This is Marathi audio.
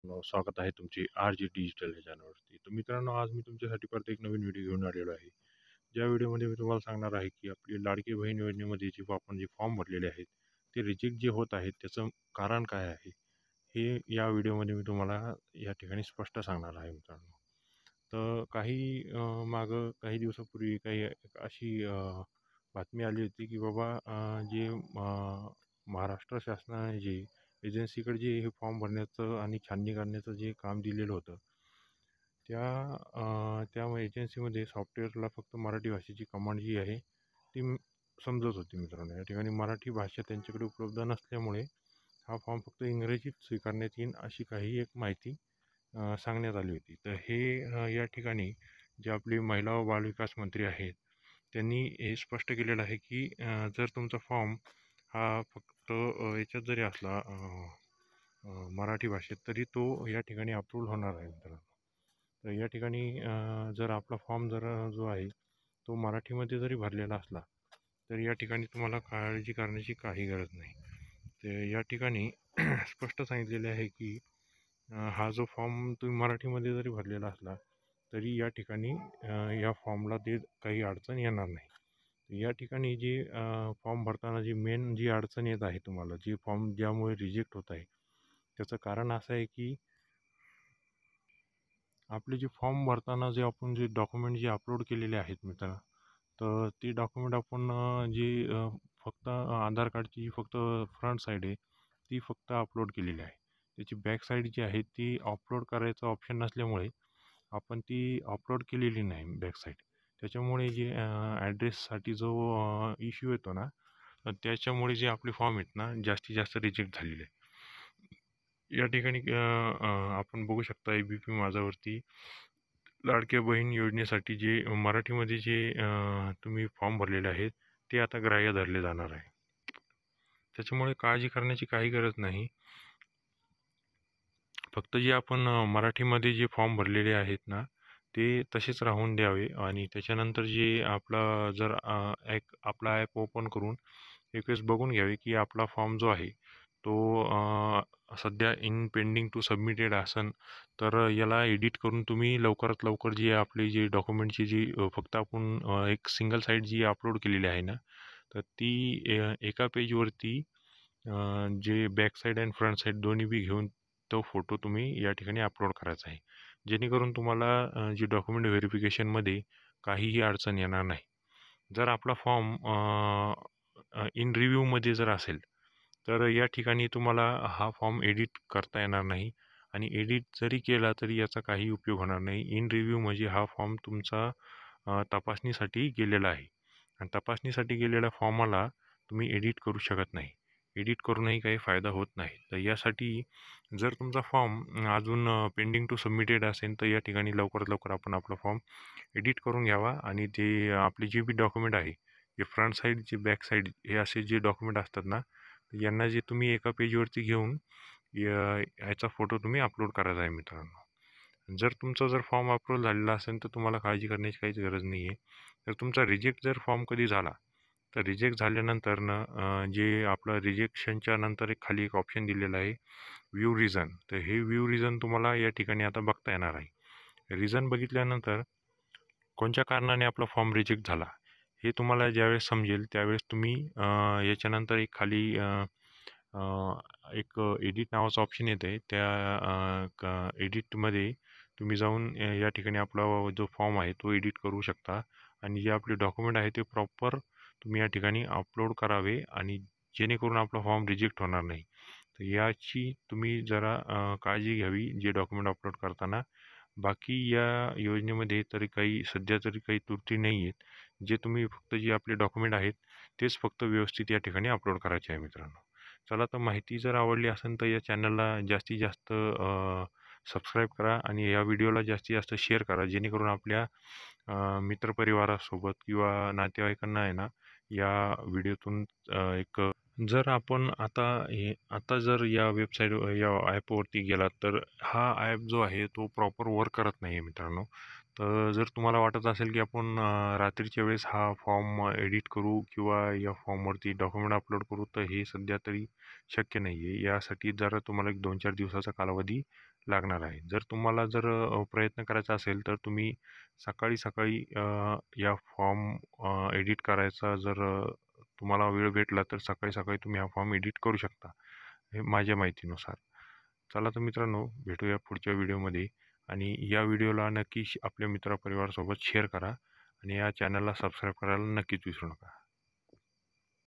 स्वागत आहे तुमचे आर-जे डिजिटल या चॅनलवरती. तर मित्रांनो, आज मी तुमच्यासाठी परत एक नवीन व्हिडिओ घेऊन आलेलो आहे. ज्या व्हिडिओमध्ये मी तुम्हाला सांगणार आहे, की आपली लाडकी बहीण योजनेमध्ये आपण जे फॉर्म भरलेले आहेत, ते रिजेक्ट जे होत आहेत, त्याचं कारण काय आहे? हे या व्हिडिओमध्ये मी तुम्हाला या ठिकाणी स्पष्ट सांगणार आहे मित्रांनो. तर मागं काही दिवसापूर्वी अशी बातमी आली होती, की बाबा महाराष्ट्र शासनाने जे एजन्सीकडे जे हे फॉर्म भरण्याचं आणि छाननी करण्याचं जे काम दिलेलं होतं, त्या एजन्सीमध्ये सॉफ्टवेअरला फक्त मराठी भाषेची कमांड जी आहे ती समजत होती मित्रांनो. या ठिकाणी मराठी भाषा त्यांच्याकडे उपलब्ध नसल्यामुळे हा फॉर्म फक्त इंग्रजीत स्वीकारण्यात येईल अशी काही एक माहिती सांगण्यात आली होती. तर या ठिकाणी जे आपले महिला व बालविकास मंत्री आहेत, त्यांनी हे स्पष्ट केलेलं आहे, की जर तुमचा फॉर्म हा फक्त याच्यात जरी असला मराठी भाषेत, तरी तो या ठिकाणी अप्रूव्ह होणार आहे मित्रांनो. तर या ठिकाणी जर आपला फॉर्म जो आहे तो मराठीमध्ये जरी भरलेला असला, तर या ठिकाणी तुम्हाला काळजी करण्याची काही गरज नाही. तर या ठिकाणी स्पष्ट सांगितलेले आहे, की हा जो फॉर्म तुम्ही मराठीमध्ये जरी भरलेला असला, तरी या ठिकाणी या फॉर्मला काही अडचण येणार नाही. या ठिकाणी फॉर्म भरताना जी अडचण येत आहे तुम्हाला, जी फॉर्म ज्यामुळे रिजेक्ट होत आहे, त्याचं कारण असं आहे, की आपले जे फॉर्म भरताना आपण जे डॉक्युमेंट अपलोड केलेले आहेत मित्र, तर ती डॉक्युमेंट आपण फक्त आधार कार्डची फक्त फ्रंट साईड आहे, ती फक्त अपलोड केलेली आहे. त्याची बॅक साईड जी आहे ती अपलोड करायचं ऑप्शन नसल्यामुळे आपण ती अपलोड केलेली नाही बॅक साईड. त्याच्यामुळे ॲड्रेससाठी जो इश्यू येतो ना, तर त्याच्यामुळे जे आपले फॉर्म आहेत ना, जास्तीत जास्त रिजेक्ट झालेले आहे. या ठिकाणी आपण बघू शकता ABP माझावरती लाडक्या बहीण योजनेसाठी जे मराठीमध्ये तुम्ही फॉर्म भरलेले आहेत, ते आता ग्राह्य धरले जाणार आहे. त्याच्यामुळे काळजी करण्याची काही गरज नाही. फक्त आपण मराठीमध्ये जे फॉर्म भरलेले आहेत ना, ते तसेच राहून द्यावे आणि त्याच्यानंतर आपला ॲप ओपन करून एक वेळेस बघून घ्यावे, की आपला फॉर्म जो आहे तो सध्या इन पेंडिंग टू सबमिटेड असेल, तर याला एडिट करून तुम्ही लवकरात लवकर आपली डॉक्युमेंटची फक्त आपण एक सिंगल साईड अपलोड केलेली आहे ना, तर ती एका पेजवरती जे बॅक साईड आणि फ्रंट साईड दोन्ही बी घेऊन तो फोटो तुम्ही या ठिकाणी अपलोड करायचा आहे. जेणेकरून तुम्हाला डॉक्युमेंट व्हेरिफिकेशनमध्ये काहीही अडचण येणार नाही. जर आपला फॉर्म इन रिव्ह्यूमध्ये जर असेल, तर या ठिकाणी तुम्हाला हा फॉर्म एडिट करता येणार नाही आणि एडिट जरी केला तरी याचा काही उपयोग होणार नाही. इन रिव्ह्यू म्हणजे हा फॉर्म तुमचा तपासणीसाठी गेलेला आहे आणि तपासणीसाठी गेलेल्या फॉर्माला तुम्ही एडिट करू शकत नाही. एडिट करूनही काही फायदा होत नाही. तर यासाठी जर तुमचा फॉर्म अजून पेंडिंग टू सबमिटेड असेल, तर या ठिकाणी लवकरात लवकर आपण आपला फॉर्म एडिट करून घ्यावा आणि आपली जी बी डॉक्युमेंट आहे, जे फ्रंट साईड, बॅक साईड हे असे जे डॉक्युमेंट असतात ना, यांना तुम्ही एका पेजवरती घेऊन याचा फोटो तुम्ही अपलोड करायचा आहे मित्रांनो. जर फॉर्म अप्रूव्ह झालेला असेल, तर तुम्हाला काळजी करण्याची काहीच गरज नाही आहे. तर तुमचा जर फॉर्म कधी झाला, तर रिजेक्ट झाल्यानंतर ना आपलं रिजेक्शनच्या नंतर खाली एक ऑप्शन दिलेलं आहे, व्ह्यू रिझन. तर हे व्ह्यू रिझन तुम्हाला या ठिकाणी आता बघता येणार आहे. रिझन बघितल्यानंतर कोणत्या कारणाने आपला फॉर्म रिजेक्ट झाला, हे तुम्हाला ज्यावेळेस समजेल त्यावेळेस तुम्ही याच्यानंतर एक एडिट नावाचं ऑप्शन येते. एडिटमध्ये तुम्ही जाऊन या ठिकाणी आपला जो फॉर्म आहे तो एडिट करू शकता आणि जे आपले डॉक्युमेंट आहे ते प्रॉपर तुम्ही या ठिकाणी अपलोड करावे आणि जेणेकरून आपला फॉर्म रिजेक्ट होणार नाही. तर याची तुम्ही जरा काळजी घ्यावी डॉक्युमेंट अपलोड करताना. बाकी या योजनेमध्ये सध्या तरी काही त्रुटी नाही आहेत. तुम्ही फक्त आपले डॉक्युमेंट आहेत तेच फक्त व्यवस्थित या ठिकाणी अपलोड करायचे आहे मित्रांनो. चला, तर माहिती जर आवडली असेल तर या चॅनलला जास्तीत जास्त सबस्क्राईब करा आणि या व्हिडिओला जास्तीत जास्त शेअर करा, जेणेकरून आपल्या मित्रपरिवारासोबत किंवा नातेवाईकांना आहे ना, या व्हिडिओतून एक जर आपण आता जर या वेबसाईट या ॲपवरती गेलात, तर हा ॲप जो आहे तो प्रॉपर वर्क करत नाही आहे मित्रांनो. तर जर तुम्हाला वाटत असेल की आपण रात्रीच्या वेळेस हा फॉर्म एडिट करू किंवा या फॉर्मवरती डॉक्युमेंट अपलोड करू, तर हे सध्या तरी शक्य नाही आहे. यासाठी जरा तुम्हाला एक 2-4 दिवसाचा कालावधी लागणार आहे. जर तुम्हाला प्रयत्न करायचा असेल तर तुम्ही सकाळी या फॉर्म एडिट करायचा तुम्हाला वेळ भेटला तर सकाळी तुम्ही हा फॉर्म एडिट करू शकता. हे माझ्या माहितीनुसार. चला तर मित्रांनो, भेटूया पुढच्या व्हिडिओमध्ये आणि या व्हिडिओला नक्की आपल्या मित्रपरिवारासोबत शेअर करा आणि या चॅनलला सबस्क्राईब करायला नक्कीच विसरू नका.